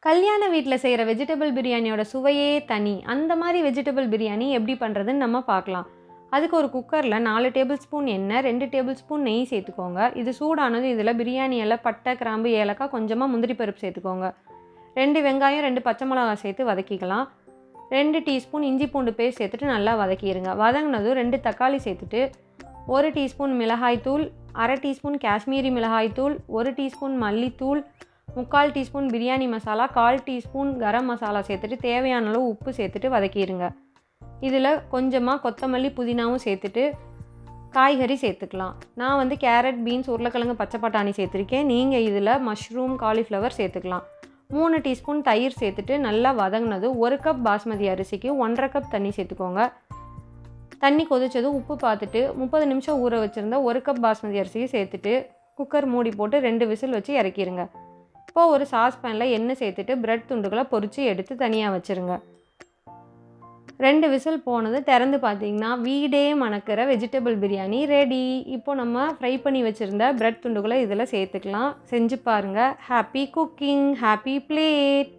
கல்யாண வீட்ல செய்ற வெஜிடபிள் பிரியாணியோட சுவையே தனி. அந்த மாரி வெஜிடபிள் பிரியாணி எப்படி பண்றதுன்னு நம்ம பார்க்கலாம். அதுக்கு ஒரு குக்கர்ல 4 டேபிள் ஸ்பூன் எண்ணெய், 2 டேபிள் ஸ்பூன் நெய் சேர்த்துக்கோங்க. இது சூடானதும் இதில பிரியாணி இலை, பட்டை, கிராம்பு, ஏலக்காய், கொஞ்சமா முந்திரி பருப்பு சேர்த்துக்கோங்க. 2 வெங்காயம், 2 பச்சை மிளகாய் சேர்த்து வதக்கிக்கலாம். 2 டீஸ்பூன் இஞ்சி பூண்டு பேஸ்ட் சேர்த்துட்டு நல்லா வதக்கிருங்க. வதங்கினதும் 2 தக்காளி சேர்த்துட்டு 1 டீஸ்பூன் மிளகாய் தூள், 1/2 டீஸ்பூன் காஷ்மீரி மிளகாய் தூள், 1 டீஸ்பூன் மல்லித்தூள், 3/4 டீஸ்பூன் பிரியாணி மசாலா, 1/4 டீஸ்பூன் கரம் மசாலா சேர்த்துட்டு தேவையான அளவு உப்பு சேர்த்துட்டு வதக்கிடுங்க. இதில் கொஞ்சமாக கொத்தமல்லி, புதினாவும் சேர்த்துட்டு காய்கறி சேர்த்துக்கலாம். நான் வந்து கேரட், பீன்ஸ், உருளைக்கிழங்கு, பச்சை பட்டாணி சேர்த்துருக்கேன். நீங்கள் இதில் மஷ்ரூம், காலிஃப்ளவர் சேர்த்துக்கலாம். 3 டீஸ்பூன் தயிர் சேர்த்துட்டு நல்லா வதங்கினதும் 1 கப் பாஸ்மதி அரிசிக்கு 1/2 கப் தண்ணி சேர்த்துக்கோங்க. தண்ணி கொதிச்சதும் உப்பு பார்த்துட்டு 30 நிமிஷம் ஊற வச்சுருந்தா 1 கப் பாஸ்மதி அரிசியை சேர்த்துட்டு குக்கர் மூடி போட்டு 2 விசில் வச்சு இறக்கிடுங்க. இப்போது ஒரு சாஸ்பேனில் எண்ணெய் சேர்த்துட்டு பிரெட் துண்டுகளை பொரித்து எடுத்து தனியாக வச்சுருங்க. 2 விசில் போனது திறந்து பார்த்தீங்கன்னா வீடே மணக்கிற வெஜிடபிள் பிரியாணி ரெடி. இப்போது நம்ம ஃப்ரை பண்ணி வச்சுருந்த பிரெட் துண்டுகளை இதில் சேர்த்துக்கலாம். செஞ்சு பாருங்கள். Happy cooking, happy plate.